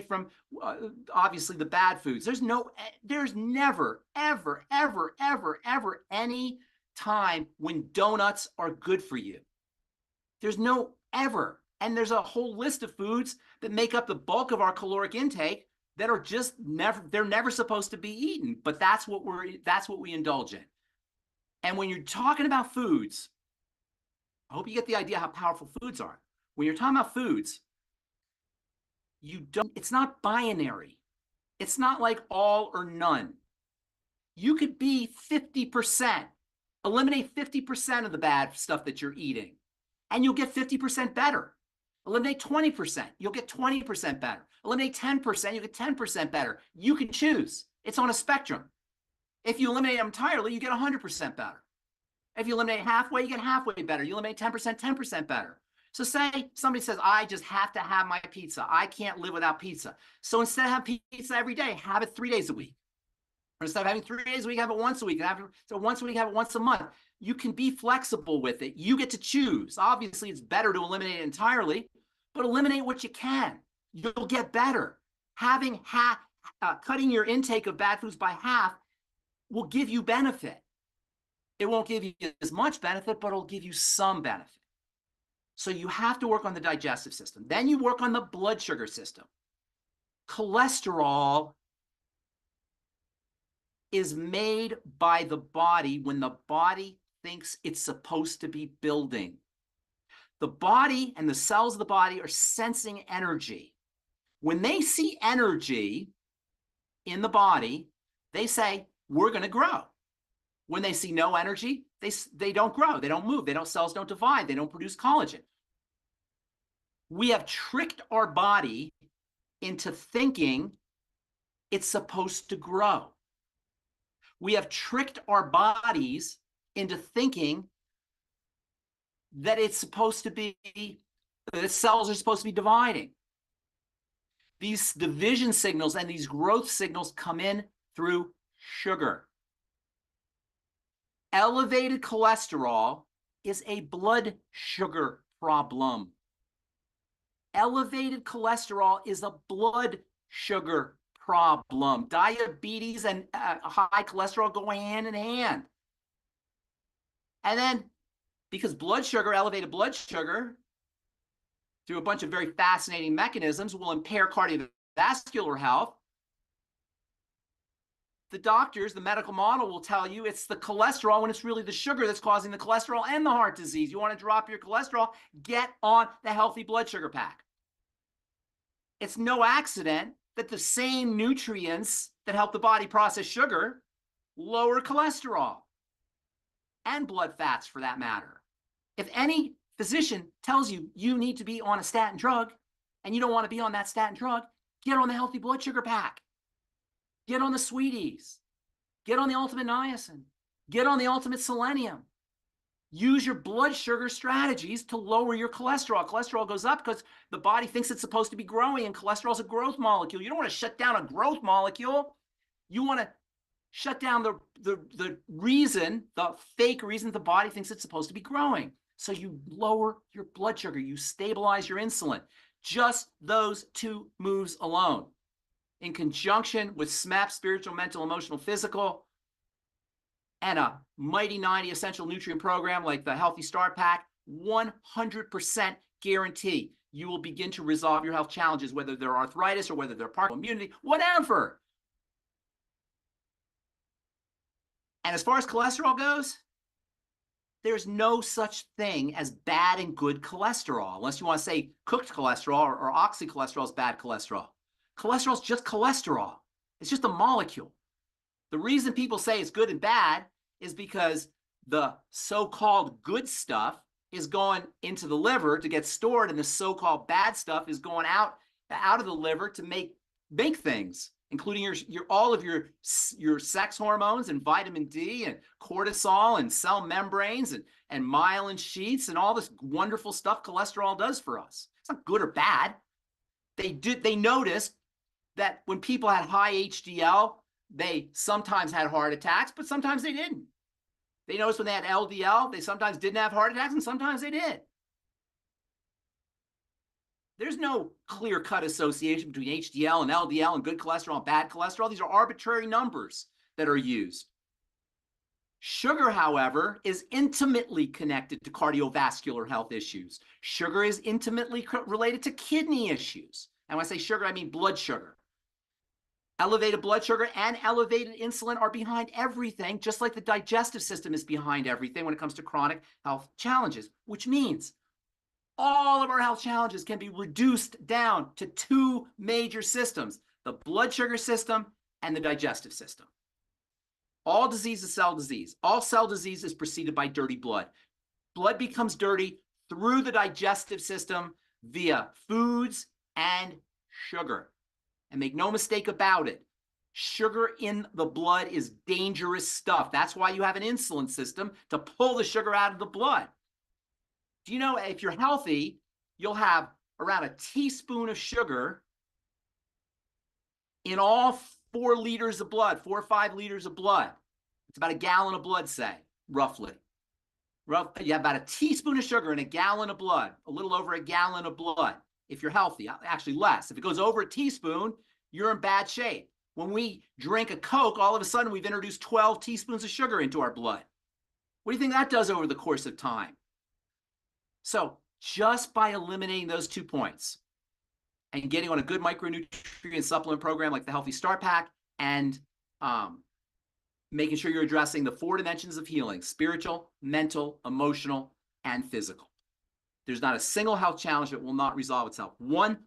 from obviously the bad foods. There's never, ever, ever, ever, ever any time when donuts are good for you. There's no ever. And there's a whole list of foods that make up the bulk of our caloric intake that are just they're never supposed to be eaten, but that's what we indulge in. And when you're talking about foods, I hope you get the idea how powerful foods are. When you're talking about foods, it's not binary. It's not like all or none. You could be 50%, eliminate 50% of the bad stuff that you're eating, and you'll get 50% better. Eliminate 20%, you'll get 20% better. Eliminate 10%, you'll get 10% better. You can choose. It's on a spectrum. If you eliminate them entirely, you get 100% better. If you eliminate halfway, you get halfway better. You eliminate 10%, 10% better. So say somebody says, I just have to have my pizza. I can't live without pizza. So instead of having pizza every day, have it 3 days a week. Or instead of having 3 days a week, have it once a week. So once a week, have it once a month. You can be flexible with it. You get to choose. Obviously, it's better to eliminate it entirely, but eliminate what you can. You'll get better. Cutting your intake of bad foods by half will give you benefit. It won't give you as much benefit, but it'll give you some benefit. So you have to work on the digestive system. Then you work on the blood sugar system. Cholesterol is made by the body when the body thinks it's supposed to be building. The body and the cells of the body are sensing energy. When they see energy in the body, they say, we're going to grow. When they see no energy, they don't grow, they don't move, cells don't divide, they don't produce collagen. We have tricked our body into thinking it's supposed to grow. We have tricked our bodies into thinking that it's supposed to be, that cells are supposed to be dividing. These division signals and these growth signals come in through sugar. Elevated cholesterol is a blood sugar problem. Elevated cholesterol is a blood sugar problem. Diabetes and high cholesterol go hand in hand. And then, because elevated blood sugar, through a bunch of very fascinating mechanisms, will impair cardiovascular health, the doctors, the medical model will tell you it's the cholesterol when it's really the sugar that's causing the cholesterol and the heart disease. You want to drop your cholesterol, get on the healthy blood sugar pack. It's no accident that the same nutrients that help the body process sugar lower cholesterol and blood fats for that matter. If any physician tells you you need to be on a statin drug and you don't want to be on that statin drug, get on the healthy blood sugar pack. Get on the sweeties. Get on the ultimate niacin. Get on the ultimate selenium. Use your blood sugar strategies to lower your cholesterol. Cholesterol goes up because the body thinks it's supposed to be growing, and cholesterol is a growth molecule. You don't want to shut down a growth molecule. You want to shut down the reason, the fake reason the body thinks it's supposed to be growing. So you lower your blood sugar. You stabilize your insulin. Just those two moves alone, in conjunction with SMAP, spiritual, mental, emotional, physical, and a Mighty 90 essential nutrient program like the Healthy Start Pack, 100% guarantee you will begin to resolve your health challenges, whether they're arthritis or whether they're partial immunity, whatever. And as far as cholesterol goes, there's no such thing as bad and good cholesterol, unless you want to say cooked cholesterol or oxycholesterol is bad cholesterol. Cholesterol is just cholesterol. It's just a molecule. The reason people say it's good and bad is because the so-called good stuff is going into the liver to get stored, and the so-called bad stuff is going out of the liver to make things, including all of your sex hormones and vitamin D and cortisol and cell membranes and myelin sheaths and all this wonderful stuff cholesterol does for us. It's not good or bad. They noticed that when people had high HDL, they sometimes had heart attacks, but sometimes they didn't. They noticed when they had LDL, they sometimes didn't have heart attacks, and sometimes they did. There's no clear-cut association between HDL and LDL and good cholesterol and bad cholesterol. These are arbitrary numbers that are used. Sugar, however, is intimately connected to cardiovascular health issues. Sugar is intimately related to kidney issues. And when I say sugar, I mean blood sugar. Elevated blood sugar and elevated insulin are behind everything, just like the digestive system is behind everything when it comes to chronic health challenges, which means all of our health challenges can be reduced down to two major systems, the blood sugar system and the digestive system. All disease is cell disease. All cell disease is preceded by dirty blood. Blood becomes dirty through the digestive system via foods and sugar. And make no mistake about it, sugar in the blood is dangerous stuff. That's why you have an insulin system to pull the sugar out of the blood. Do you know if you're healthy, you'll have around a teaspoon of sugar in all 4 liters of blood, 4 or 5 liters of blood. It's about a gallon of blood, say, roughly. You have about a teaspoon of sugar in a gallon of blood, a little over a gallon of blood. If you're healthy, actually less. If it goes over a teaspoon, you're in bad shape. When we drink a Coke, all of a sudden we've introduced 12 teaspoons of sugar into our blood. What do you think that does over the course of time? So just by eliminating those 2 points and getting on a good micronutrient supplement program like the Healthy Start Pack and making sure you're addressing the 4 dimensions of healing, spiritual, mental, emotional, and physical. There's not a single health challenge that will not resolve itself. 100%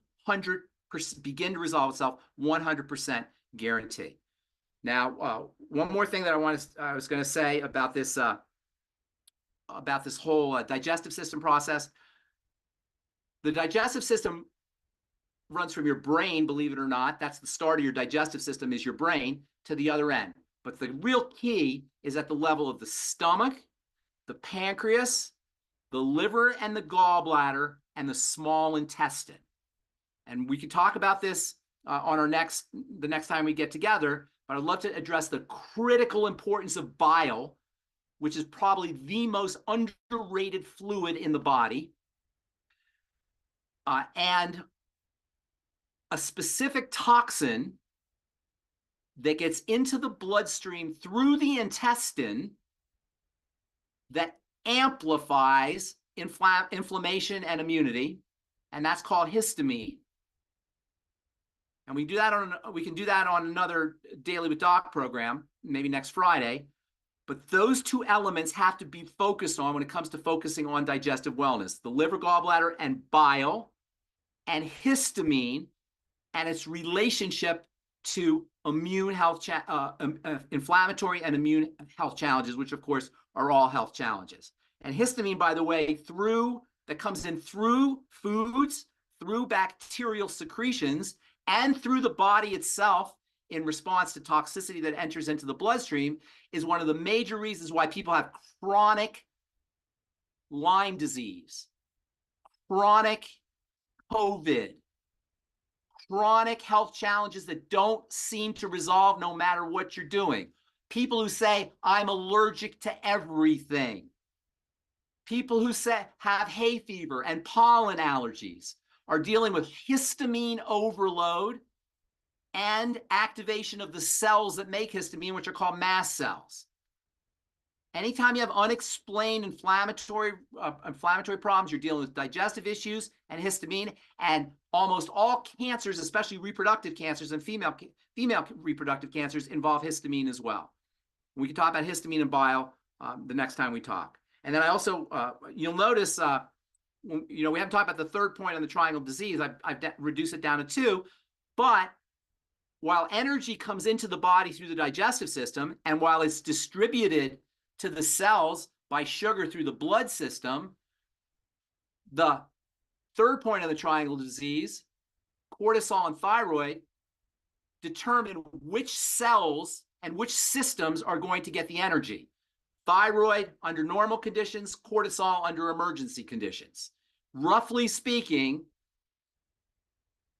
begin to resolve itself, 100% guarantee. Now, one more thing that I was going to say about this whole digestive system process. The digestive system runs from your brain, believe it or not. That's the start of your digestive system, is your brain, to the other end. But the real key is at the level of the stomach, the pancreas, the liver and the gallbladder, and the small intestine. And we can talk about this on the next time we get together, but I'd love to address the critical importance of bile, which is probably the most underrated fluid in the body, and a specific toxin that gets into the bloodstream through the intestine that amplifies inflammation and immunity, and that's called histamine. And we can do that on another Daily with Doc program, maybe next Friday. But those 2 elements have to be focused on when it comes to focusing on digestive wellness: the liver, gallbladder, and bile, and histamine, and its relationship to immune health, inflammatory and immune health challenges, which of course are all health challenges. And histamine, by the way, that comes in through foods, through bacterial secretions, and through the body itself in response to toxicity that enters into the bloodstream, is one of the major reasons why people have chronic Lyme disease, chronic COVID, chronic health challenges that don't seem to resolve no matter what you're doing. People who say, I'm allergic to everything. People who have hay fever and pollen allergies are dealing with histamine overload and activation of the cells that make histamine, which are called mast cells. Anytime you have unexplained inflammatory problems, you're dealing with digestive issues and histamine, and almost all cancers, especially reproductive cancers and female reproductive cancers, involve histamine as well. We can talk about histamine and bile the next time we talk. And then I also, you'll notice, we haven't talked about the 3rd point on the triangle disease. I've reduced it down to 2, but while energy comes into the body through the digestive system, and while it's distributed to the cells by sugar through the blood system, the 3rd point of the triangle disease, cortisol and thyroid, determine which cells and which systems are going to get the energy. Thyroid under normal conditions, cortisol under emergency conditions. Roughly speaking,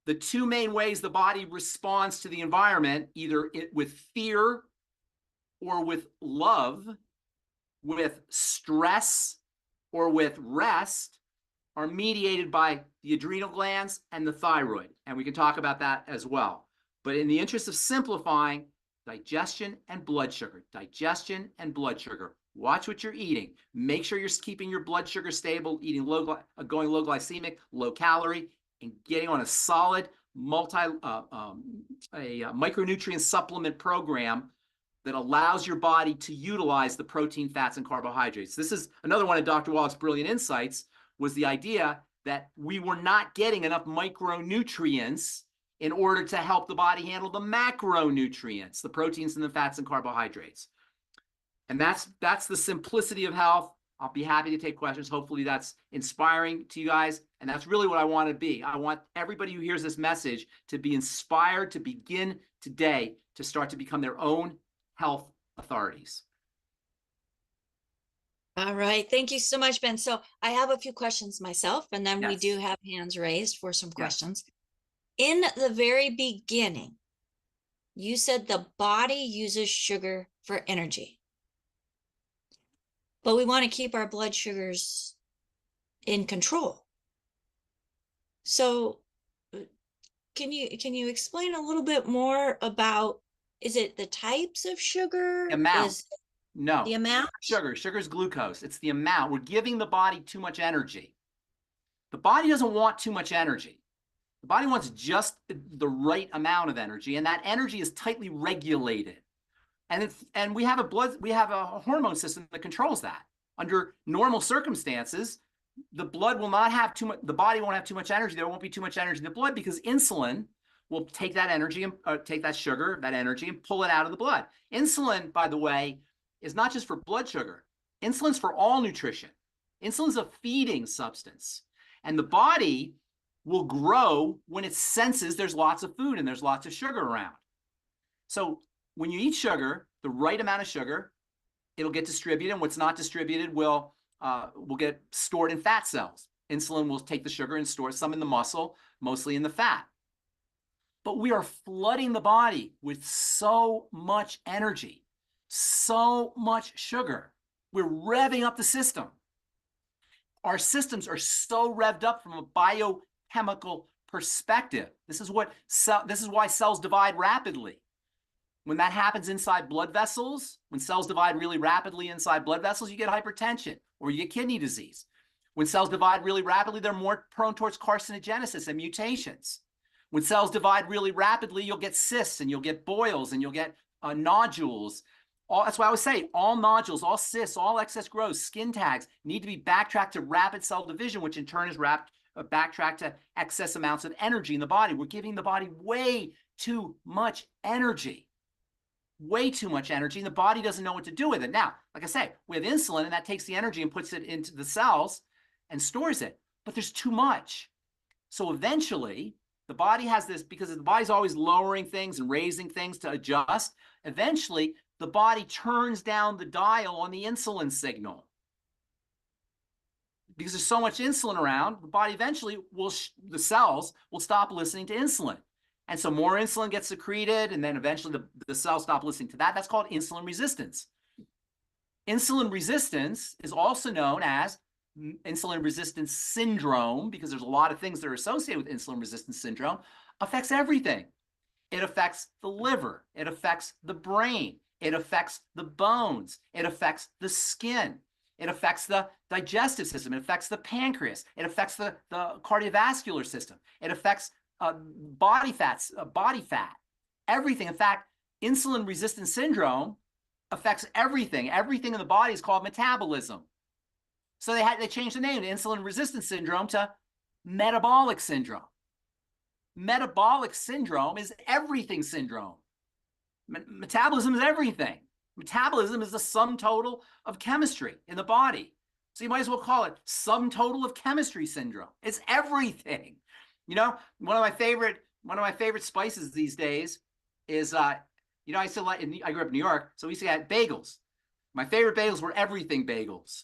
the 2 main ways the body responds to the environment, either with fear or with love, with stress or with rest, are mediated by the adrenal glands, and the thyroid. And we can talk about that as well. But in the interest of simplifying, digestion and blood sugar, digestion and blood sugar. Watch what you're eating. Make sure you're keeping your blood sugar stable, eating going low glycemic, low calorie, and getting on a solid micronutrient supplement program that allows your body to utilize the protein, fats, and carbohydrates. This is another one of Dr. Wallach's brilliant insights, was the idea that we were not getting enough micronutrients in order to help the body handle the macronutrients, the proteins and the fats and carbohydrates. And that's the simplicity of health. I'll be happy to take questions. Hopefully that's inspiring to you guys. And that's really what I want to be. I want everybody who hears this message to be inspired to begin today to start to become their own health authorities. All right. Thank you so much, Ben. So I have a few questions myself, and then Yes. we do have hands raised for some Yes. questions. In the very beginning, you said the body uses sugar for energy, but we want to keep our blood sugars in control. So can you explain a little bit more about, is it the types of sugar? Amount. No. The amount? Sugar is glucose. It's the amount. We're giving the body too much energy. The body doesn't want too much energy. The body wants just the right amount of energy, and that energy is tightly regulated. And we have a hormone system that controls that. Under normal circumstances, the blood will not have too much, the body won't have too much energy. There won't be too much energy in the blood because insulin will take that energy and take that sugar, that energy, and pull it out of the blood. Insulin, by the way, is not just for blood sugar. Insulin's for all nutrition. Insulin's a feeding substance. And the body will grow when it senses there's lots of food and there's lots of sugar around. So when you eat sugar, the right amount of sugar, it'll get distributed, and what's not distributed will get stored in fat cells. Insulin will take the sugar and store some in the muscle, mostly in the fat. But we are flooding the body with so much energy, so much sugar. We're revving up the system. Our systems are so revved up from a biochemical perspective. This is why cells divide rapidly. When that happens inside blood vessels, when cells divide really rapidly inside blood vessels, you get hypertension or you get kidney disease. When cells divide really rapidly, they're more prone towards carcinogenesis and mutations. When cells divide really rapidly, you'll get cysts and you'll get boils and you'll get nodules. That's why I always say all nodules, all cysts, all excess growth, skin tags need to be backtracked to rapid cell division, which in turn is backtracked to excess amounts of energy in the body. We're giving the body way too much energy. Way too much energy, and the body doesn't know what to do with it. Now, like I say, we have insulin, and that takes the energy and puts it into the cells and stores it, but there's too much. So eventually, the body has this, because the body's always lowering things and raising things to adjust, eventually, the body turns down the dial on the insulin signal. Because there's so much insulin around, the body eventually the cells will stop listening to insulin. And so more insulin gets secreted, and then eventually the cells stop listening to that. That's called insulin resistance. Insulin resistance is also known as insulin resistance syndrome, because there's a lot of things that are associated with insulin resistance syndrome. Affects everything. It affects the liver. It affects the brain. It affects the bones. It affects the skin. It affects the digestive system. It affects the pancreas. It affects the cardiovascular system. It affects body fat, everything. In fact, insulin resistance syndrome affects everything. Everything in the body is called metabolism. So they changed the name to insulin resistance syndrome to metabolic syndrome. Metabolic syndrome is everything syndrome. Metabolism is everything. Metabolism is the sum total of chemistry in the body. So you might as well call it sum total of chemistry syndrome. It's everything. You know, one of my favorite spices these days is, I used to I grew up in New York, so we used to get bagels. My favorite bagels were everything bagels,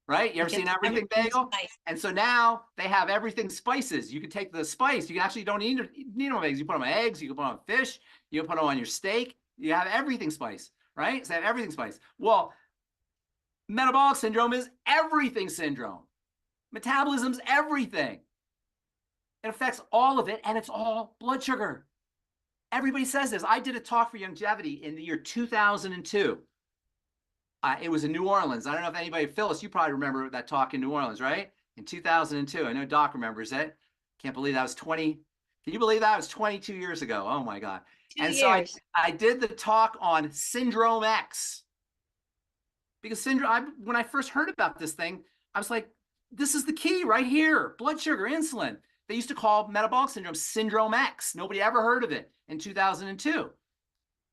right? You ever seen everything bagel? And so now they have everything spices. You can take the spice. You actually don't need them on eggs. You put them on eggs. You can put them on fish. You can put them on your steak. You have everything spice, right? So they have everything spice. Well, metabolic syndrome is everything syndrome. Metabolism's everything. It affects all of it, and it's all blood sugar. Everybody says this. I did a talk for longevity in the year 2002. It was in New Orleans. I don't know if anybody, Phyllis, you probably remember that talk in New Orleans, right? In 2002. I know Doc remembers it. Can't believe that was 20. Can you believe that? It was 22 years ago. Oh my God. 2 years. So I did the talk on Syndrome X. Because when I first heard about this thing, I was like, this is the key right here. Blood sugar, insulin. They used to call metabolic syndrome Syndrome X. Nobody ever heard of it in 2002.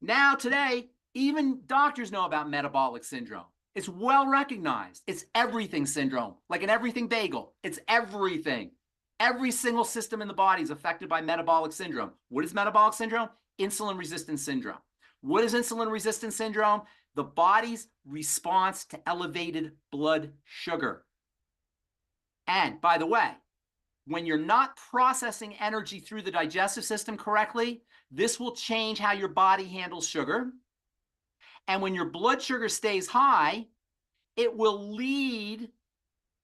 Now, today, even doctors know about metabolic syndrome. It's well recognized. It's everything syndrome, like an everything bagel. It's everything. Every single system in the body is affected by metabolic syndrome. What is metabolic syndrome? Insulin resistance syndrome. What is insulin resistance syndrome? The body's response to elevated blood sugar. And by the way, when you're not processing energy through the digestive system correctly, this will change how your body handles sugar. And when your blood sugar stays high, it will lead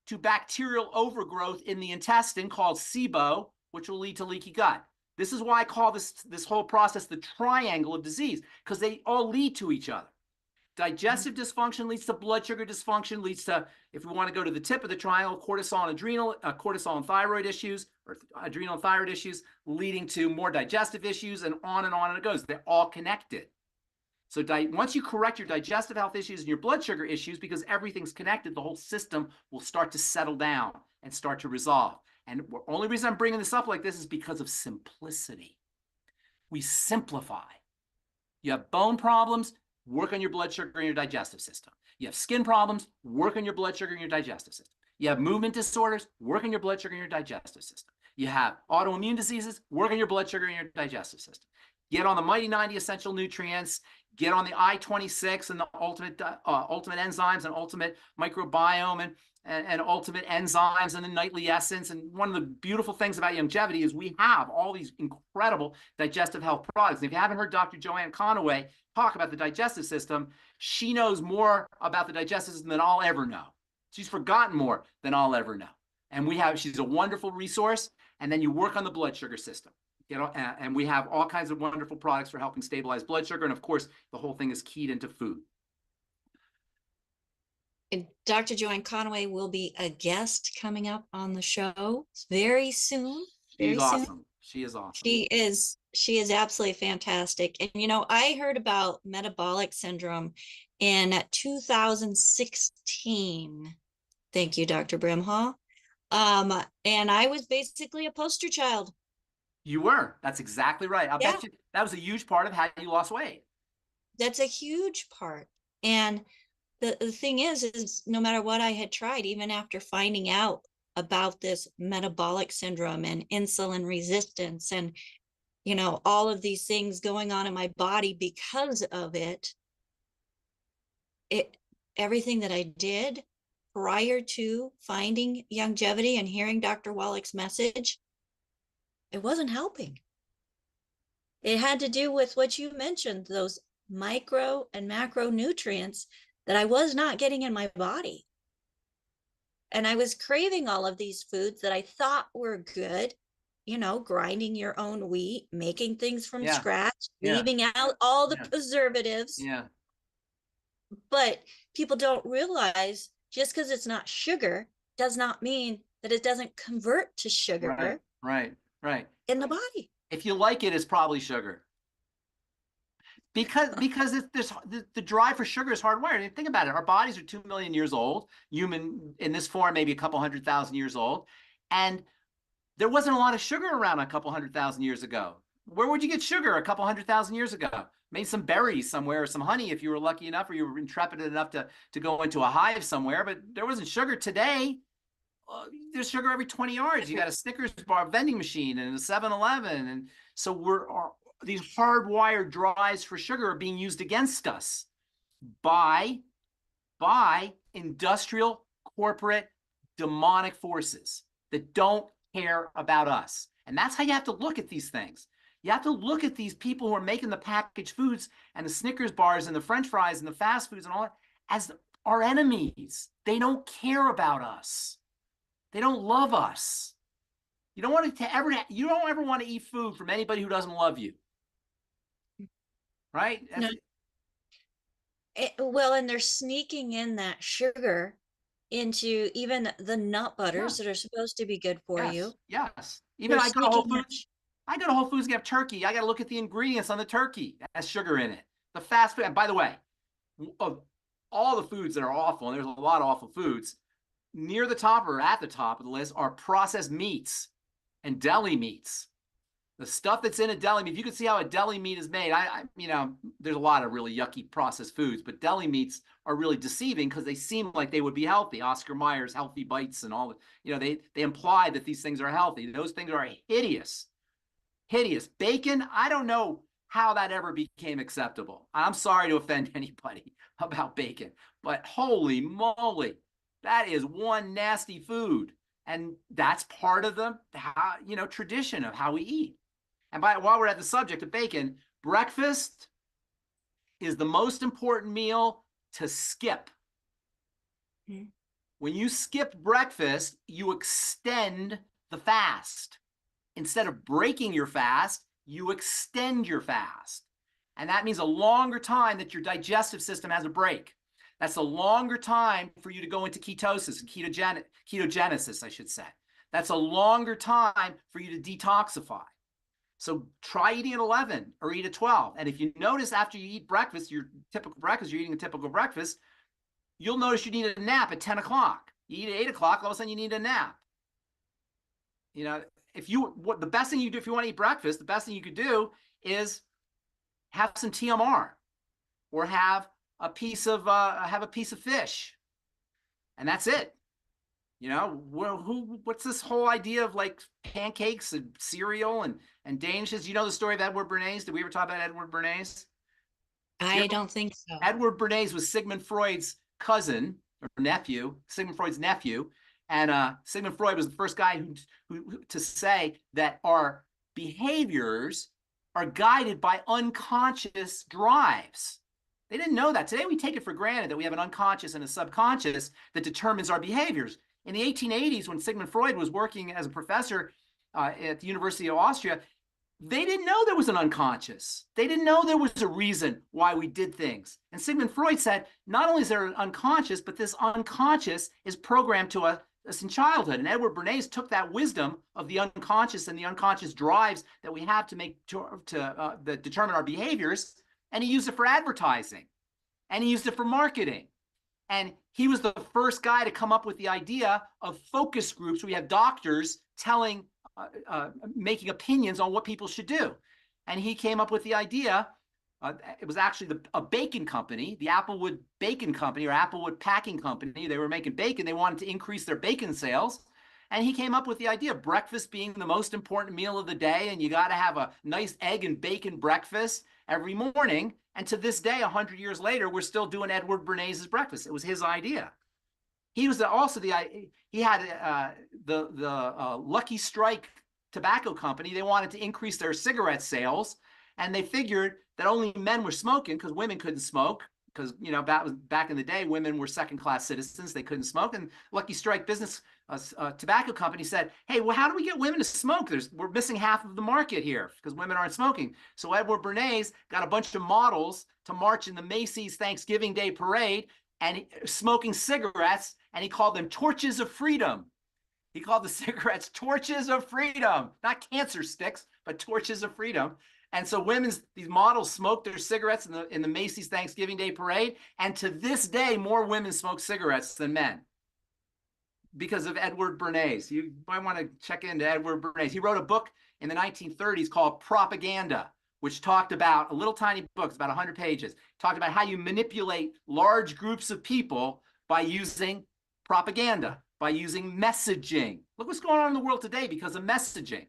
to bacterial overgrowth in the intestine called SIBO, which will lead to leaky gut. This is why I call this whole process the triangle of disease, because they all lead to each other. Digestive dysfunction leads to blood sugar dysfunction, leads to, if we want to go to the tip of the triangle, cortisol and thyroid issues, or adrenal and thyroid issues, leading to more digestive issues, and on it goes. They're all connected. So once you correct your digestive health issues and your blood sugar issues, because everything's connected, the whole system will start to settle down and start to resolve. And the only reason I'm bringing this up like this is because of simplicity. We simplify. You have bone problems, work on your blood sugar and your digestive system. You have skin problems, work on your blood sugar and your digestive system. You have movement disorders, work on your blood sugar and your digestive system. You have autoimmune diseases, work on your blood sugar and your digestive system. Get on the Mighty 90 essential nutrients, get on the I-26 and the ultimate enzymes and ultimate microbiome and ultimate enzymes and the nightly essence. And one of the beautiful things about longevity is we have all these incredible digestive health products. And if you haven't heard Dr. Joanne Conaway talk about the digestive system, she knows more about the digestive system than I'll ever know. She's forgotten more than I'll ever know. And she's a wonderful resource. And then you work on the blood sugar system. And we have all kinds of wonderful products for helping stabilize blood sugar. And of course, the whole thing is keyed into food. And Dr. Joanne Conaway will be a guest coming up on the show very soon. She's awesome. She is awesome. She is absolutely fantastic. And I heard about metabolic syndrome in 2016. Thank you, Dr. Brimhall. And I was basically a poster child. You were. That's exactly right. I bet you that was a huge part of how you lost weight. That's a huge part. And the thing is no matter what I had tried, even after finding out about this metabolic syndrome and insulin resistance and, all of these things going on in my body because of it, everything that I did prior to finding longevity and hearing Dr. Wallach's message, it wasn't helping. It had to do with what you mentioned, those micro and macronutrients that I was not getting in my body. And I was craving all of these foods that I thought were good, grinding your own wheat, making things from scratch, leaving out all the preservatives. Yeah. But people don't realize just because it's not sugar does not mean that it doesn't convert to sugar. Right. In the body. If you like it, it's probably sugar. Because the drive for sugar is hardwired. I mean, think about it. Our bodies are 2 million years old. Human in this form, maybe a couple 100,000 years old. And there wasn't a lot of sugar around a couple 100,000 years ago. Where would you get sugar a couple 100,000 years ago? Maybe some berries somewhere or some honey if you were lucky enough or you were intrepid enough to go into a hive somewhere. But there wasn't sugar today. There's sugar every 20 yards. You got a Snickers bar vending machine and a 7-Eleven. And so these hardwired drives for sugar are being used against us by industrial, corporate, demonic forces that don't care about us. And that's how you have to look at these things. You have to look at these people who are making the packaged foods and the Snickers bars and the French fries and the fast foods and all that as our enemies. They don't care about us. They don't love us. You don't want to ever, you don't ever want to eat food from anybody who doesn't love you. Right? No, well, and they're sneaking in that sugar into even the nut butters that are supposed to be good for you. Yes. Even They're I go to Whole sneaking that. Foods. I go to Whole Foods and get turkey. I got to look at the ingredients on the turkey. It has sugar in it. The fast food. And by the way, of all the foods that are awful, and there's a lot of awful foods, near the top or at the top of the list are processed meats and deli meats. The stuff that's in a deli meat, if you can see how a deli meat is made, you know, there's a lot of really yucky processed foods, but deli meats are really deceiving because they seem like they would be healthy. Oscar Mayer's Healthy Bites and all, you know, they imply that these things are healthy. Those things are hideous, hideous. Bacon, I don't know how that ever became acceptable. I'm sorry to offend anybody about bacon, but holy moly, that is one nasty food. And that's part of the, you know, tradition of how we eat. And while we're at the subject of bacon, breakfast is the most important meal to skip. Mm-hmm. When you skip breakfast, you extend the fast. Instead of breaking your fast, you extend your fast. And that means a longer time that your digestive system has a break. That's a longer time for you to go into ketosis and ketogenesis, I should say. That's a longer time for you to detoxify. So try eating at 11 or eat at 12. And if you notice after you eat breakfast, your typical breakfast, you're eating a typical breakfast, you'll notice you need a nap at 10 o'clock. You eat at 8 o'clock, all of a sudden you need a nap. You know, the best thing you do if you want to eat breakfast, the best thing you could do is have some TMR or have a piece of fish. And that's it. You know, what's this whole idea of like pancakes and cereal and Danishes? You know the story of Edward Bernays? Did we ever talk about Edward Bernays? I don't think so. Edward Bernays was Sigmund Freud's cousin or nephew, Sigmund Freud's nephew. And Sigmund Freud was the first guy who to say that our behaviors are guided by unconscious drives. They didn't know that. Today we take it for granted that we have an unconscious and a subconscious that determines our behaviors. In the 1880s, when Sigmund Freud was working as a professor at the University of Austria, they didn't know there was an unconscious. They didn't know there was a reason why we did things. And Sigmund Freud said, not only is there an unconscious, but this unconscious is programmed to us in childhood. And Edward Bernays took that wisdom of the unconscious and the unconscious drives that we have to make that determine our behaviors, and he used it for advertising, and he used it for marketing. And he was the first guy to come up with the idea of focus groups. We have doctors making opinions on what people should do. And he came up with the idea, it was actually a bacon company, the Applewood Bacon Company or Applewood Packing Company. They were making bacon. They wanted to increase their bacon sales. And he came up with the idea of breakfast being the most important meal of the day. And you got to have a nice egg and bacon breakfast every morning. And to this day, 100 years later, we're still doing Edward Bernays' breakfast. It was his idea. He was he had the Lucky Strike Tobacco Company. They wanted to increase their cigarette sales, and they figured that only men were smoking because women couldn't smoke. Because, you know, back in the day, women were second-class citizens. They couldn't smoke. And Lucky Strike Business Tobacco Company said, hey, well, how do we get women to smoke? We're missing half of the market here because women aren't smoking. So Edward Bernays got a bunch of models to march in the Macy's Thanksgiving Day Parade and smoking cigarettes, and he called them torches of freedom. He called the cigarettes torches of freedom, not cancer sticks, but torches of freedom. And so these models smoked their cigarettes in the Macy's Thanksgiving Day Parade. And to this day, more women smoke cigarettes than men because of Edward Bernays. You might want to check into Edward Bernays. He wrote a book in the 1930s called Propaganda, which talked about a little tiny book, it's about 100 pages, talked about how you manipulate large groups of people by using propaganda, by using messaging. Look what's going on in the world today because of messaging,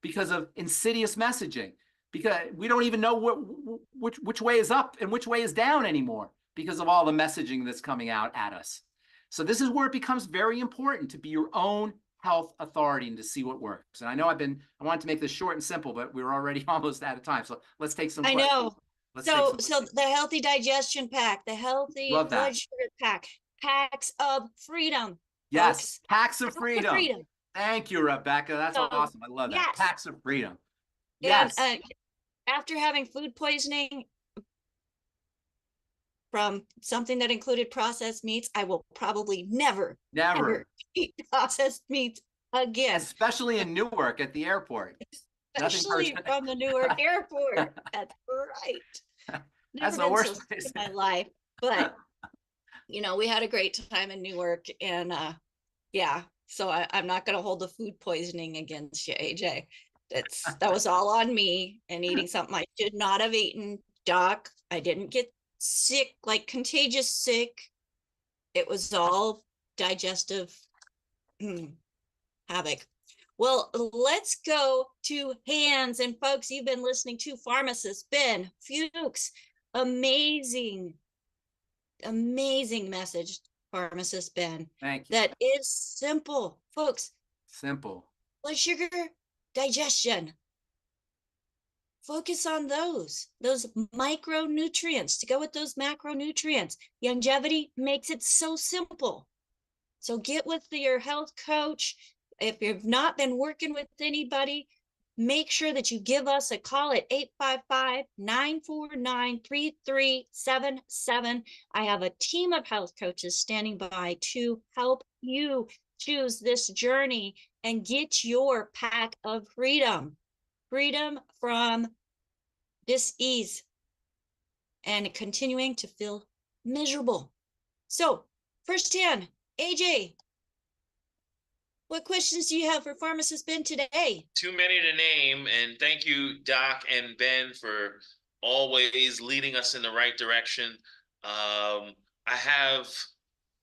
because of insidious messaging. Because we don't even know which way is up and which way is down anymore because of all the messaging that's coming out at us. So this is where it becomes very important to be your own health authority and to see what works. And I know I wanted to make this short and simple, but we're already almost out of time. So let's take some questions. I know. So the healthy digestion pack, the healthy blood sugar pack, packs of freedom. Yes, folks. packs of freedom. Thank you, Rebecca. That's So, awesome. I love that. yes. Packs of freedom. And Yes. after having food poisoning from something that included processed meats, I will probably never, Never. ever eat processed meats again. Especially in Newark at the airport. Nothing Especially personal. from the Newark airport. That's right. That's Never the been so worst sick place. in my life, but we had a great time in Newark, and yeah. So I'm not going to hold the food poisoning against you, AJ. That was all on me and eating something I should not have eaten. Doc, I didn't get sick, like contagious sick. It was all digestive havoc. Well, let's go to hands. And folks, you've been listening to Pharmacist Ben Fuchs. Amazing, amazing message, Pharmacist Ben. Thank you. That is simple, folks. Simple. Blood sugar, digestion. Focus on those micronutrients to go with those macronutrients. Longevity makes it so simple. So get with your health coach. If you've not been working with anybody, make sure that you give us a call at 855-949-3377. I have a team of health coaches standing by to help you choose this journey and get your pack of freedom. Freedom from dis-ease and continuing to feel miserable. So, firsthand, AJ, what questions do you have for Pharmacist Ben today? Too many to name, and thank you, Doc and Ben, for always leading us in the right direction. I have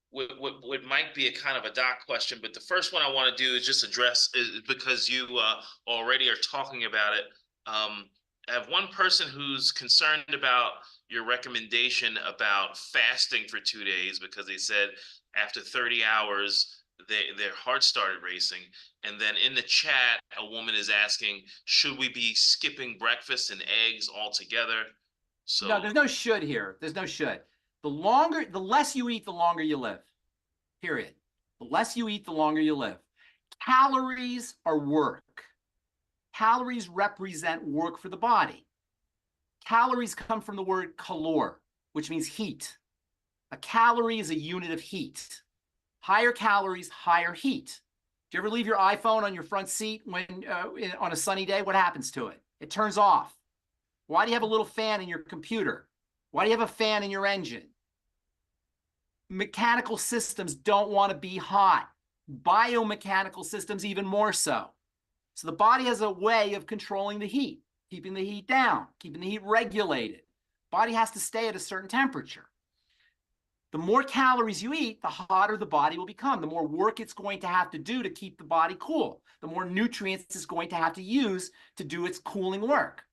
what might be a kind of a Doc question, but the first one I want to do is just address, because you already are talking about it. I have one person who's concerned about your recommendation about fasting for 2 days, because they said after 30 hours, their heart started racing. And then in the chat, a woman is asking, should we be skipping breakfast and eggs altogether? So No, there's no should here. There's no should. The less you eat, the longer you live. Period. The less you eat, the longer you live. Calories are work. Calories represent work for the body. Calories come from the word calor, which means heat. A calorie is a unit of heat. Higher calories, higher heat. Do you ever leave your iPhone on your front seat when on a sunny day? What happens to it? It turns off. Why do you have a little fan in your computer? Why do you have a fan in your engine? Mechanical systems don't want to be hot. Biomechanical systems even more so. So the body has a way of controlling the heat, keeping the heat down, keeping the heat regulated. Body has to stay at a certain temperature. The more calories you eat, the hotter the body will become. The more work it's going to have to do to keep the body cool. The more nutrients it's going to have to use to do its cooling work.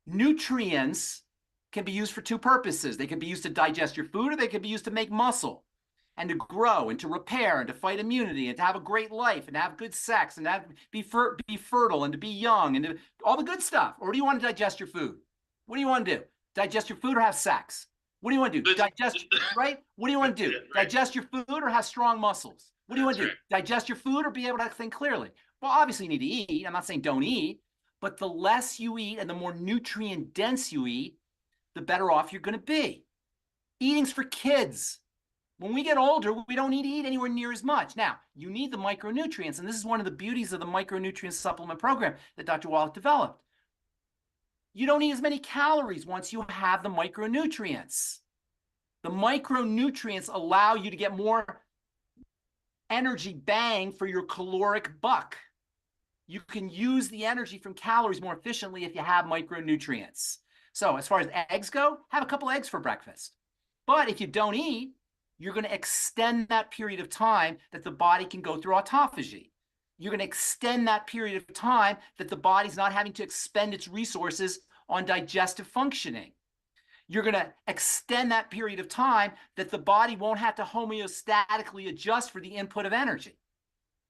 Nutrients can be used for two purposes. They can be used to digest your food, or they can be used to make muscle and to grow and to repair and to fight immunity and to have a great life and to have good sex and to be fertile and to be young and to, all the good stuff. Or do you want to digest your food? What do you want to do? Digest your food or have sex? What do you want to do? Digest, right? What do you want to do? Digest your food or have strong muscles? What do you want to do? Digest your food or be able to think clearly? Well, obviously you need to eat. I'm not saying don't eat, but the less you eat and the more nutrient dense you eat, the better off you're going to be. Eating's for kids. When we get older, we don't need to eat anywhere near as much. Now, you need the micronutrients, and this is one of the beauties of the micronutrient supplement program that Dr. Wallach developed. You don't need as many calories once you have the micronutrients. The micronutrients allow you to get more energy bang for your caloric buck. You can use the energy from calories more efficiently if you have micronutrients. So as far as eggs go, have a couple eggs for breakfast. But if you don't eat, you're going to extend that period of time that the body can go through autophagy. You're going to extend that period of time that the body's not having to expend its resources on digestive functioning. You're going to extend that period of time that the body won't have to homeostatically adjust for the input of energy.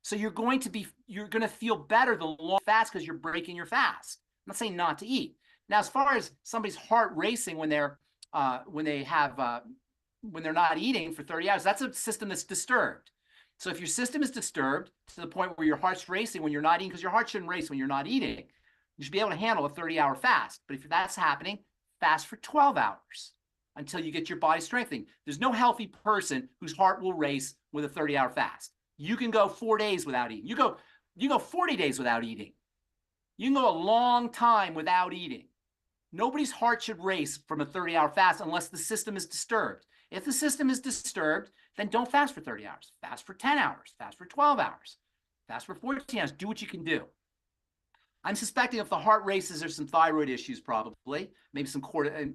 So you're going to feel better the long fast because you're breaking your fast. I'm not saying not to eat. Now, as far as somebody's heart racing when they're not eating for 30 hours, that's a system that's disturbed. So if your system is disturbed to the point where your heart's racing when you're not eating, because your heart shouldn't race when you're not eating, you should be able to handle a 30-hour fast. But if that's happening, fast for 12 hours until you get your body strengthening. There's no healthy person whose heart will race with a 30-hour fast. You can go 4 days without eating. You go 40 days without eating. You can go a long time without eating. Nobody's heart should race from a 30-hour fast unless the system is disturbed. If the system is disturbed, then don't fast for 30 hours. Fast for 10 hours. Fast for 12 hours. Fast for 14 hours. Do what you can do. I'm suspecting if the heart races, there's some thyroid issues probably, maybe some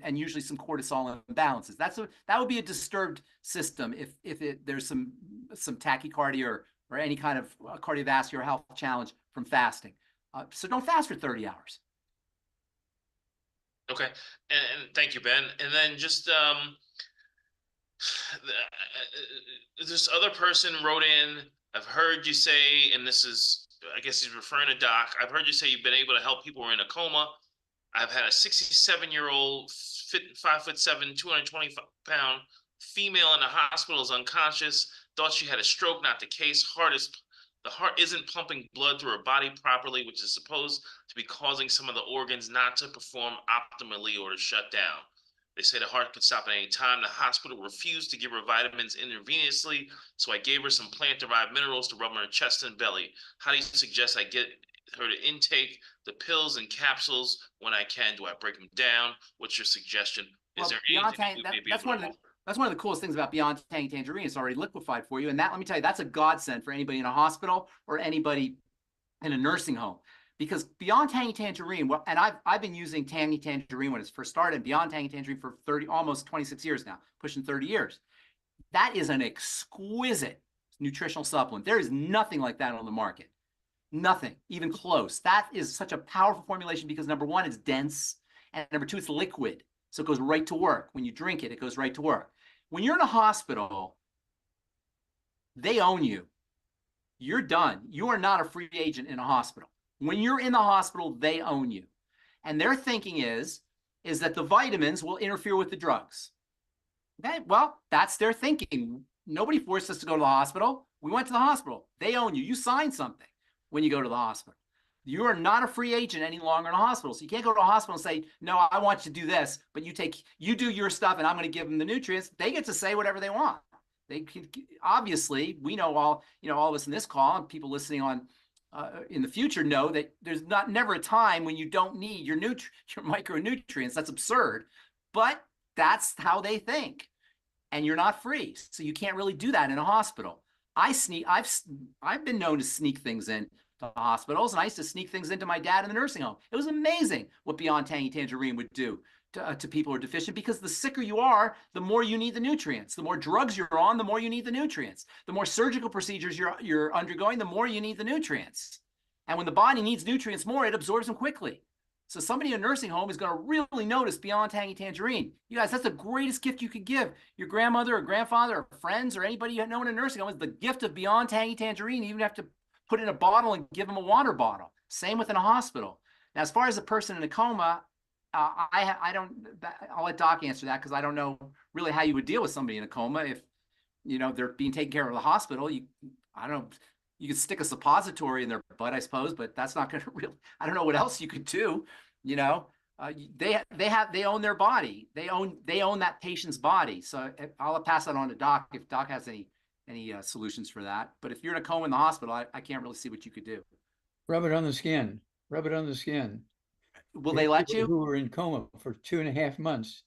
and usually some cortisol imbalances. That would be a disturbed system if there's some tachycardia or any kind of cardiovascular health challenge from fasting. So don't fast for 30 hours. Okay, and thank you, Ben. And then just this other person wrote in, I've heard you say, and this is, I guess he's referring to Doc, I've heard you say you've been able to help people who are in a coma. I've had a 67-year-old, 5'7", 220-pound female in the hospital is unconscious, thought she had a stroke, not the case. The heart isn't pumping blood through her body properly, which is supposed to be causing some of the organs not to perform optimally or to shut down. They say the heart could stop at any time. The hospital refused to give her vitamins intravenously, so I gave her some plant-derived minerals to rub on her chest and belly. How do you suggest I get her to intake the pills and capsules when I can? Do I break them down? What's your suggestion? Is there anything that's one of the coolest things about Beyond Tangy Tangerine. It's already liquefied for you. And that, let me tell you, that's a godsend for anybody in a hospital or anybody in a nursing home. Because Beyond Tangy Tangerine, well, and I've been using Tangy Tangerine when it first started, Beyond Tangy Tangerine for almost 26 years now, pushing 30 years. That is an exquisite nutritional supplement. There is nothing like that on the market. Nothing, even close. That is such a powerful formulation because number one, it's dense, and number two, it's liquid. So it goes right to work. When you drink it, it goes right to work. When you're in a hospital, they own you. You're done. You are not a free agent in a hospital. When you're in the hospital, they own you. And their thinking is that the vitamins will interfere with the drugs. Okay, well, that's their thinking. Nobody forced us to go to the hospital. We went to the hospital. They own you. You sign something when you go to the hospital. You are not a free agent any longer in a hospital. So you can't go to a hospital and say, no, I want you to do this, but you do your stuff and I'm going to give them the nutrients. They get to say whatever they want. They can, obviously, we know all of us in this call and people listening on in the future know that there's never a time when you don't need your micronutrients. That's absurd, but that's how they think. And you're not free. So you can't really do that in a hospital. I've been known to sneak things in to hospitals, and I used to sneak things into my dad in the nursing home. It was amazing what Beyond Tangy Tangerine would do to people who are deficient, because the sicker you are, the more you need the nutrients. The more drugs you're on, the more you need the nutrients. The more surgical procedures you're undergoing, the more you need the nutrients. And when the body needs nutrients more, it absorbs them quickly. So somebody in a nursing home is going to really notice Beyond Tangy Tangerine. You guys, that's the greatest gift you could give your grandmother or grandfather or friends or anybody you know in a nursing home, is the gift of Beyond Tangy Tangerine. You even have to put it in a bottle and give them a water bottle. Same within a hospital. Now, as far as a person in a coma, I'll let Doc answer that, because I don't know really how you would deal with somebody in a coma if they're being taken care of at the hospital. I don't know. You could stick a suppository in their butt, I suppose, but that's not going to really. I don't know what else you could do. They own their body. They own that patient's body. So I'll pass that on to Doc if Doc has any solutions for that. But if you're in a coma in the hospital, I can't really see what you could do. Rub it on the skin. Rub it on the skin. Will they let you? Who were in coma for 2.5 months,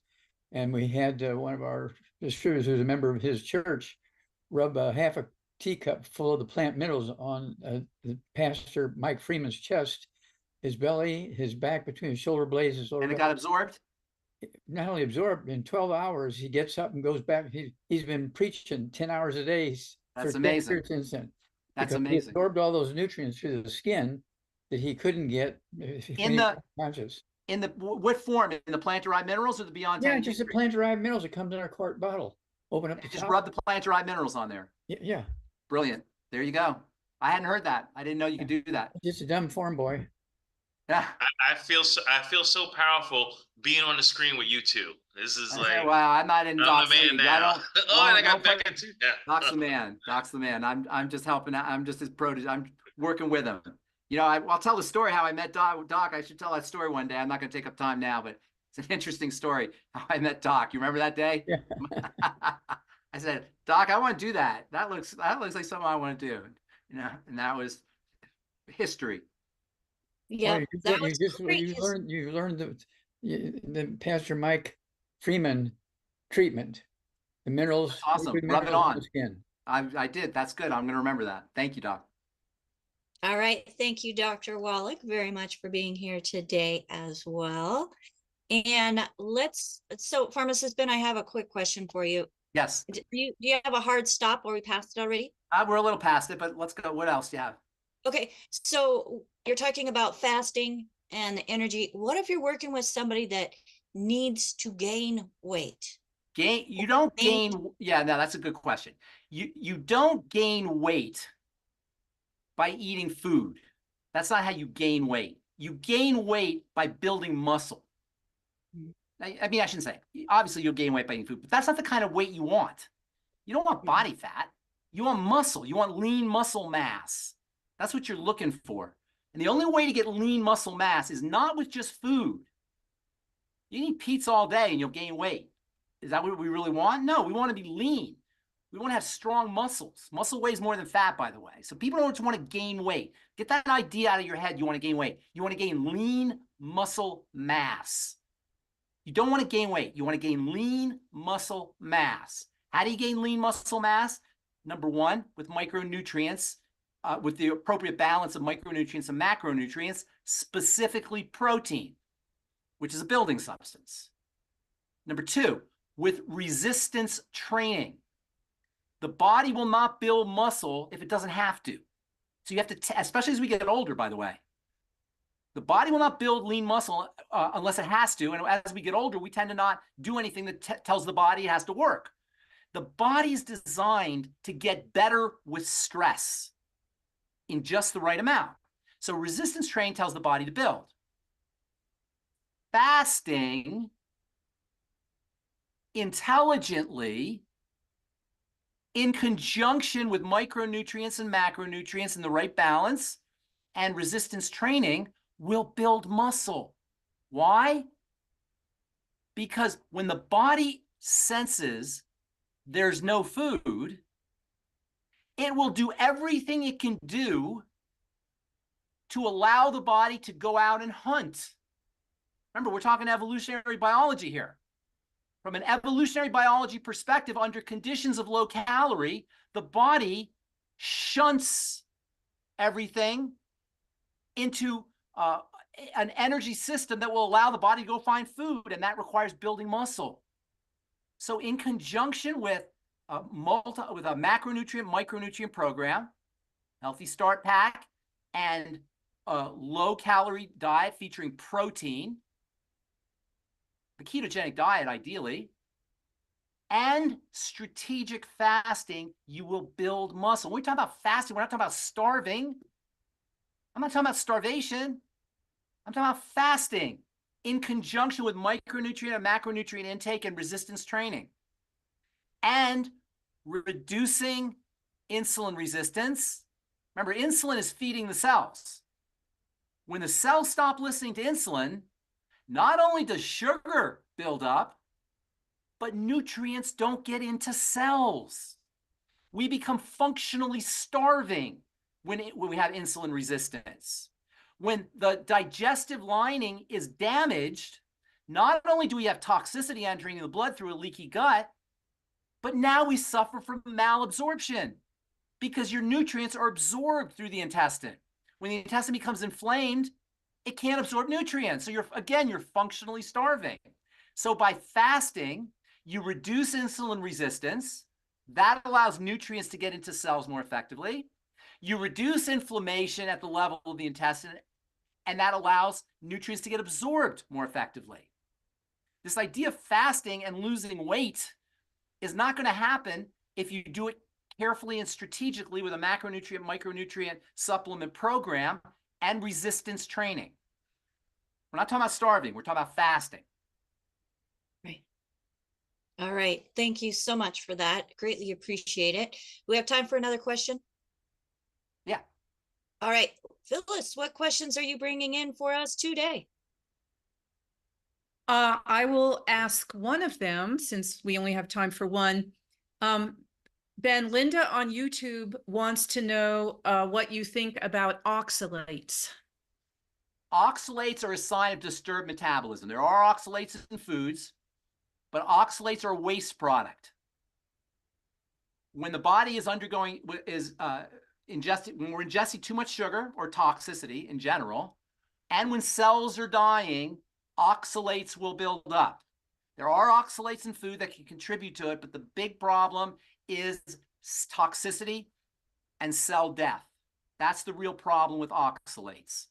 and we had one of our distributors, who's a member of his church, rub half a teacup full of the plant minerals on the pastor Mike Freeman's chest, his belly, his back, between his shoulder blades, his lower And it got absorbed? Not only absorbed, in 12 hours, he gets up and goes back. He's been preaching 10 hours a day. That's amazing. That's amazing. He absorbed all those nutrients through the skin that he couldn't get in the conscious. In the what form? In the plant-derived minerals or the Beyond Tangy? Yeah, just the plant-derived minerals. It comes in our quart bottle. Open up the just top. rub the plant-derived minerals on there. Yeah. Brilliant. There you go. I hadn't heard that. I didn't know you could do that. Just a dumb form boy. Yeah. I feel so powerful being on the screen with you two. This is I say, like well, I'm not in I'm the Doc's man league. I now. don't. Oh, and I Don't got put. Becca too. Yeah. Doc's the man. Doc's the man. I'm just helping out. I'm just his protege. I'm working with him. I'll tell the story how I met Doc. Doc, I should tell that story one day. I'm not going to take up time now, but it's an interesting story how I met Doc. You remember that day? Yeah. I said, Doc, I want to do that. That looks like something I want to do. And that was history. Well, Yep, that was great. you learned the Pastor Mike Freeman treatment, the minerals, Awesome. liquid Rub it minerals in on. the skin. I did. That's good. I'm going to remember that. Thank you, Doc. All right. Thank you, Dr. Wallach, very much for being here today as well. And so Pharmacist Ben, I have a quick question for you. Yes. Do you have a hard stop, or we passed it already? We're a little past it, but let's go. What else do you have? Okay, so you're talking about fasting and the energy. What if you're working with somebody that needs to gain weight? You don't gain. Yeah, no, that's a good question. You don't gain weight by eating food. That's not how you gain weight. You gain weight by building muscle. I mean, I shouldn't say. Obviously, you'll gain weight by eating food, but that's not the kind of weight you want. You don't want body fat. You want muscle. You want lean muscle mass. That's what you're looking for. And the only way to get lean muscle mass is not with just food. You eat pizza all day and you'll gain weight. Is that what we really want? No, we want to be lean. We want to have strong muscles. Muscle weighs more than fat, by the way. So people don't want to gain weight. Get that idea out of your head. You want to gain weight. You want to gain lean muscle mass. You don't want to gain weight. You want to gain lean muscle mass. How do you gain lean muscle mass? Number one, with micronutrients, with the appropriate balance of micronutrients and macronutrients, specifically protein, which is a building substance. Number two, with resistance training. The body will not build muscle if it doesn't have to. So you have to, especially as we get older, by the way. The body will not build lean muscle unless it has to. And as we get older, we tend to not do anything that tells the body it has to work. The body is designed to get better with stress in just the right amount. So resistance training tells the body to build. Fasting intelligently, in conjunction with micronutrients and macronutrients in the right balance, and resistance training, will build muscle. Why? Because when the body senses there's no food, it will do everything it can do to allow the body to go out and hunt. Remember, we're talking evolutionary biology here. From an evolutionary biology perspective, under conditions of low calorie, the body shunts everything into an energy system that will allow the body to go find food, and that requires building muscle. So in conjunction with a macronutrient, micronutrient program, healthy start pack, and a low-calorie diet featuring protein, the ketogenic diet ideally, and strategic fasting, you will build muscle. When we talk about fasting, we're not talking about starving. I'm not talking about starvation. I'm talking about fasting in conjunction with micronutrient and macronutrient intake and resistance training, and reducing insulin resistance. Remember, insulin is feeding the cells. When the cells stop listening to insulin, not only does sugar build up, but nutrients don't get into cells. We become functionally starving when we have insulin resistance. When the digestive lining is damaged, not only do we have toxicity entering the blood through a leaky gut, but now we suffer from malabsorption because your nutrients are absorbed through the intestine. When the intestine becomes inflamed, it can't absorb nutrients. So you're functionally starving. So by fasting, you reduce insulin resistance. That allows nutrients to get into cells more effectively. You reduce inflammation at the level of the intestine, and that allows nutrients to get absorbed more effectively. This idea of fasting and losing weight is not going to happen if you do it carefully and strategically with a macronutrient, micronutrient supplement program and resistance training. We're not talking about starving. We're talking about fasting. Right. All right. Thank you so much for that. Greatly appreciate it. We have time for another question? Yeah. All right. Phyllis, what questions are you bringing in for us today? I will ask one of them since we only have time for one. Ben, Linda on YouTube wants to know what you think about oxalates. Oxalates are a sign of disturbed metabolism. There are oxalates in foods, but oxalates are a waste product. When the body is undergoing, when we're ingesting too much sugar or toxicity in general, and when cells are dying, oxalates will build up. There are oxalates in food that can contribute to it, but the big problem is toxicity and cell death. That's the real problem with oxalates.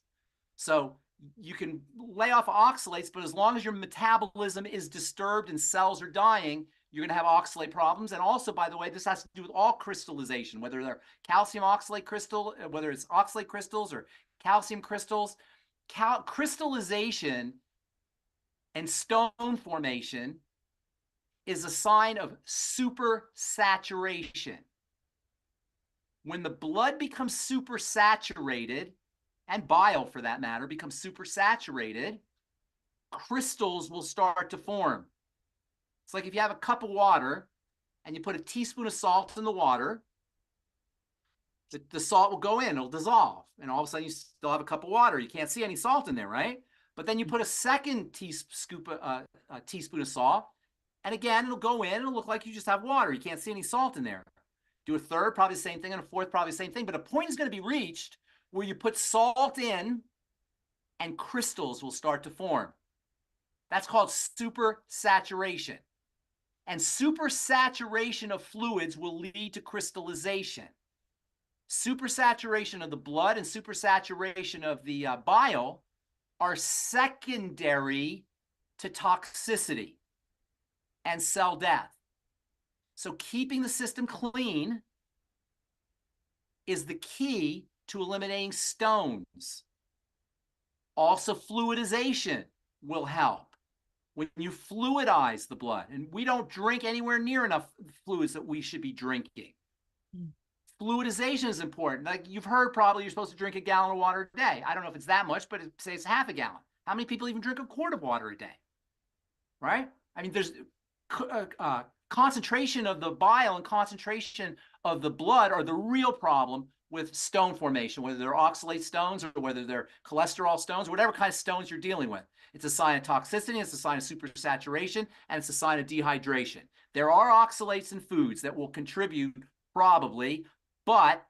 So you can lay off oxalates, but as long as your metabolism is disturbed and cells are dying, you're going to have oxalate problems. And also, by the way, this has to do with all crystallization, whether they're calcium oxalate crystal, whether it's oxalate crystals or calcium crystals. Crystallization and stone formation is a sign of supersaturation. When the blood becomes supersaturated, and bile for that matter, becomes supersaturated, crystals will start to form. It's like if you have a cup of water and you put a teaspoon of salt in the water, the salt will go in, it'll dissolve, and all of a sudden you still have a cup of water. You can't see any salt in there, right? But then you put a second teaspoon of salt, and again, it'll go in, it'll look like you just have water. You can't see any salt in there. Do a third, probably the same thing, and a fourth, probably the same thing. But a point is going to be reached where you put salt in and crystals will start to form. That's called supersaturation. And supersaturation of fluids will lead to crystallization. Supersaturation of the blood and supersaturation of the bile are secondary to toxicity and cell death. So keeping the system clean is the key to eliminating stones. Also, fluidization will help. When you fluidize the blood, and we don't drink anywhere near enough fluids that we should be drinking. Fluidization is important. Like you've heard, probably you're supposed to drink a gallon of water a day. I don't know if it's that much, but say it's half a gallon. How many people even drink a quart of water a day? Right? I mean, there's concentration of the bile and concentration of the blood are the real problem with stone formation, whether they're oxalate stones or whether they're cholesterol stones, whatever kind of stones you're dealing with. It's a sign of toxicity, it's a sign of supersaturation, and it's a sign of dehydration. There are oxalates in foods that will contribute probably, but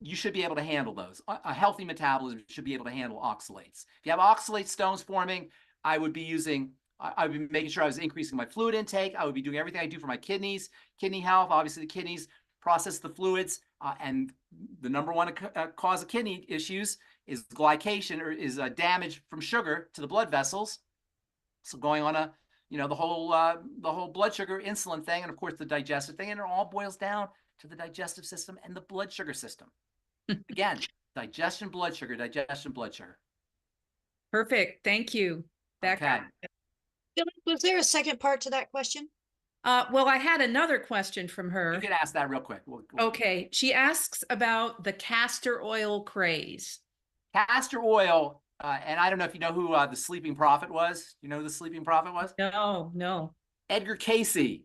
you should be able to handle those. A healthy metabolism should be able to handle oxalates. If you have oxalate stones forming, I would be making sure I was increasing my fluid intake. I would be doing everything I do for my kidneys, kidney health. Obviously, the kidneys process the fluids, and the number one cause of kidney issues is glycation, or is damage from sugar to the blood vessels. So going on the whole blood sugar insulin thing, and of course the digestive thing, and it all boils down to the digestive system and the blood sugar system. Again, digestion, blood sugar, digestion, blood sugar. Perfect. Thank you. Okay. Was there a second part to that question? Well, I had another question from her. You can ask that real quick. Okay. She asks about the castor oil craze. Castor oil, and I don't know if you know who the sleeping prophet was. You know who the sleeping prophet was? No. Edgar Cayce,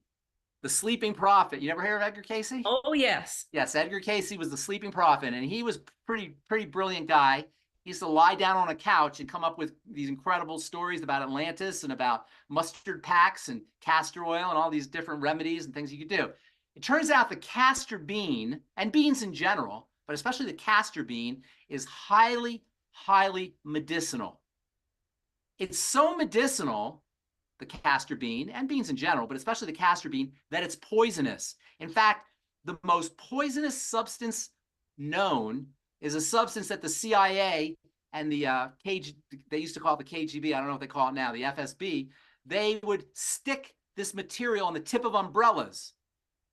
the sleeping prophet. You never hear of Edgar Cayce? Oh, yes. Yes, Edgar Cayce was the sleeping prophet, and he was pretty brilliant guy. He used to lie down on a couch and come up with these incredible stories about Atlantis and about mustard packs and castor oil and all these different remedies and things you could do. It turns out the castor bean, and beans in general, but especially the castor bean, is highly, highly medicinal. It's so medicinal, the castor bean, and beans in general, but especially the castor bean, that it's poisonous. In fact, the most poisonous substance known is a substance that the CIA and the they used to call it the KGB, I don't know what they call it now, the FSB, they would stick this material on the tip of umbrellas,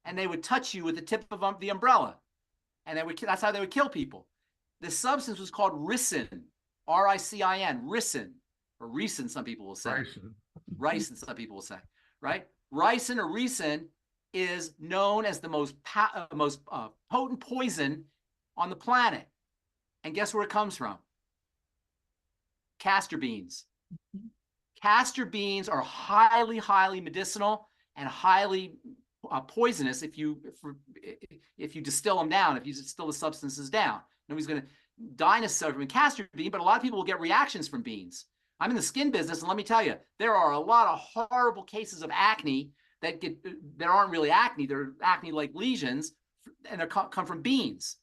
and they would touch you with the tip of the umbrella, and that's how they would kill people. This substance was called ricin, R-I-C-I-N, ricin. or ricin, some people will say. Ricin. Ricin, some people will say, right? Ricin or ricin is known as the most potent poison on the planet. And guess where it comes from? Castor beans. Castor beans are highly, highly medicinal and highly poisonous if you distill them down, if you distill the substances down. Nobody's going to die necessarily from a castor bean, but a lot of people will get reactions from beans. I'm in the skin business, and let me tell you, there are a lot of horrible cases of acne that aren't really acne. They're acne-like lesions, and they come from beans.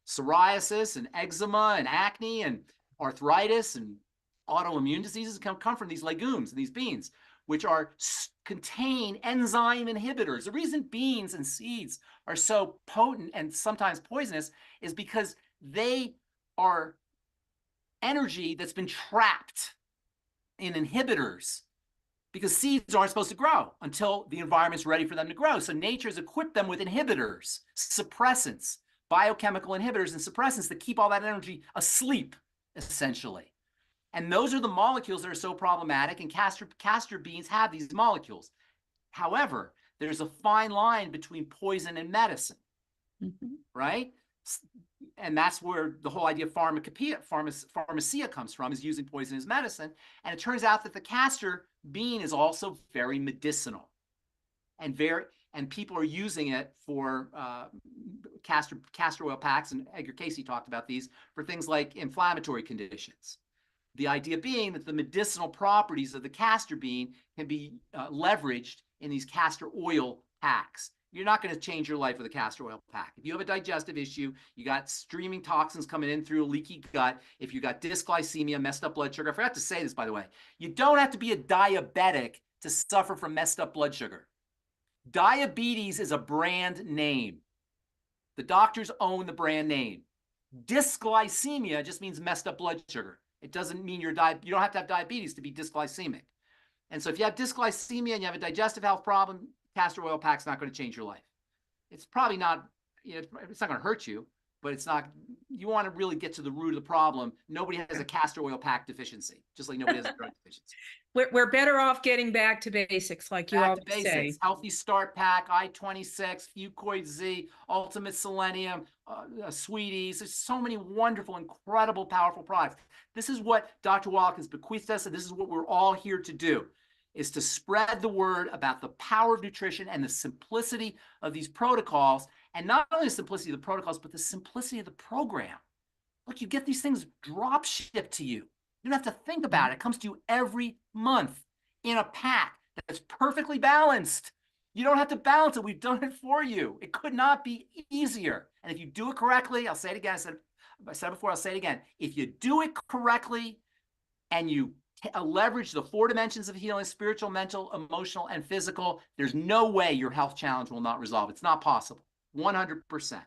Psoriasis and eczema and acne and arthritis and autoimmune diseases come from these legumes and these beans, which contain enzyme inhibitors. The reason beans and seeds are so potent and sometimes poisonous is because they are energy that's been trapped in inhibitors, because seeds aren't supposed to grow until the environment's ready for them to grow. So nature's equipped them with inhibitors, suppressants, biochemical inhibitors and suppressants that keep all that energy asleep, essentially. And those are the molecules that are so problematic, and castor beans have these molecules. However, there's a fine line between poison and medicine, right? And that's where the whole idea of pharmacia comes from, is using poison as medicine. And it turns out that the castor bean is also very medicinal, and people are using it for castor oil packs, and Edgar Casey talked about these, for things like inflammatory conditions. The idea being that the medicinal properties of the castor bean can be leveraged in these castor oil packs. You're not going to change your life with a castor oil pack. If you have a digestive issue, you got streaming toxins coming in through a leaky gut, if you got dysglycemia, messed up blood sugar. I forgot to say this, by the way. You don't have to be a diabetic to suffer from messed up blood sugar. Diabetes is a brand name. The doctors own the brand name. Dysglycemia just means messed up blood sugar. It doesn't mean you don't have to have diabetes to be dysglycemic. And so if you have dysglycemia and you have a digestive health problem, castor oil pack's not going to change your life. It's probably not, it's not going to hurt you, but it's not, you want to really get to the root of the problem. Nobody has a castor oil pack deficiency, just like nobody has a drug deficiency. We're better off getting back to basics, like you always say. Healthy Start Pack, I-26, Fucoid Z, Ultimate Selenium, Sweeties. There's so many wonderful, incredible, powerful products. This is what Dr. Wallach has bequeathed us, and this is what we're all here to do, is to spread the word about the power of nutrition and the simplicity of these protocols, and not only the simplicity of the protocols, but the simplicity of the program. Look, you get these things drop shipped to you. You don't have to think about it. It comes to you every month in a pack that's perfectly balanced. You don't have to balance it. We've done it for you. It could not be easier. And if you do it correctly, I'll say it again. I said before, I'll say it again. If you do it correctly and you leverage the 4 dimensions of healing, spiritual, mental, emotional, and physical, there's no way your health challenge will not resolve. It's not possible. 100%.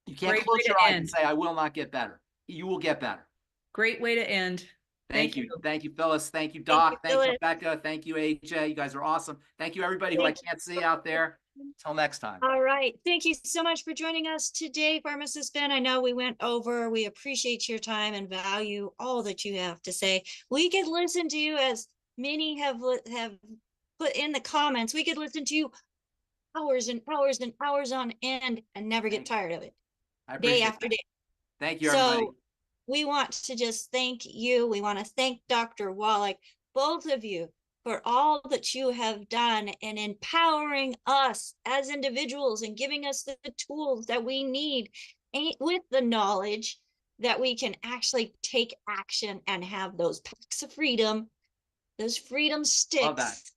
You can't close your eyes and say, I will not get better. You will get better. Great way to end. Thank you. Thank you, Phyllis. Thank you, Doc. Thank you, Becca. Thank you, AJ. You guys are awesome. Thank you, everybody who I can't see out there. Until next time. All right. Thank you so much for joining us today, Pharmacist Ben. I know we went over. We appreciate your time and value all that you have to say. We could listen to you, as many have put in the comments. We could listen to you hours and hours and hours on end and never get tired of it. Day after day. Thank you, everybody. So we want to just thank you. We want to thank Dr. Wallach, both of you, for all that you have done in empowering us as individuals and giving us the tools that we need, with the knowledge that we can actually take action and have those packs of freedom, those freedom sticks,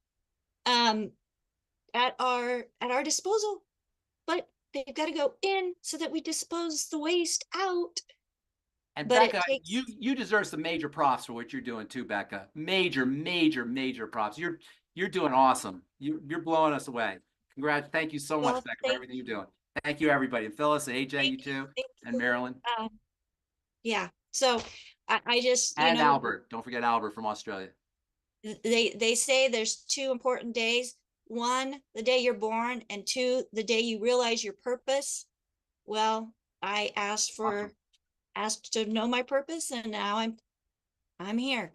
at our disposal. But they've got to go in so that we dispose the waste out. And but Becca, you deserve some major props for what you're doing too, Becca. Major props. You're doing awesome. You're blowing us away. Congrats. Thank you so much, Becca, for everything you're doing. Thank you, everybody. And Phyllis, and AJ, you too, and Marilyn. Yeah. So I just, and Albert. Don't forget Albert from Australia. They say there's 2 important days. 1, the day you're born, and 2, the day you realize your purpose. Well, I asked to know my purpose, and now I'm here.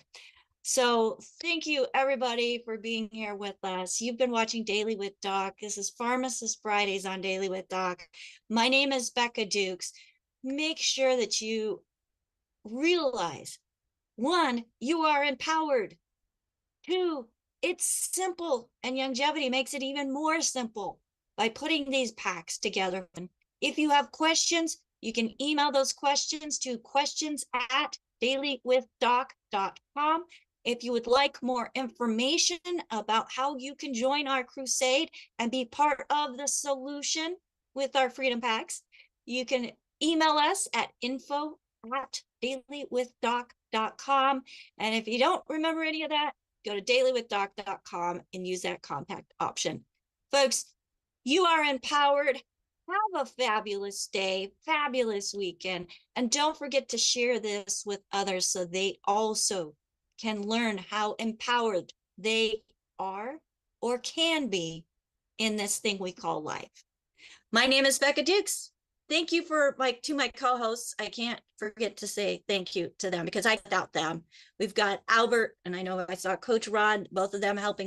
So thank you everybody for being here with us. You've been watching Daily with Doc. This is Pharmacist Fridays on Daily with Doc. My name is Becca Dukes. Make sure that you realize, 1, you are empowered. 2, it's simple, and longevity makes it even more simple by putting these packs together. If you have questions, you can email those questions to questions@dailywithdoc.com. If you would like more information about how you can join our crusade and be part of the solution with our Freedom Packs, you can email us at info@dailywithdoc.com. And if you don't remember any of that, go to dailywithdoc.com and use that contact option. Folks, you are empowered. Have a fabulous day, fabulous weekend. And don't forget to share this with others so they also can learn how empowered they are or can be in this thing we call life. My name is Becca Dukes. Thank you to my co-hosts. I can't forget to say thank you to them because without them, we've got Albert, and I know I saw Coach Rod, both of them helping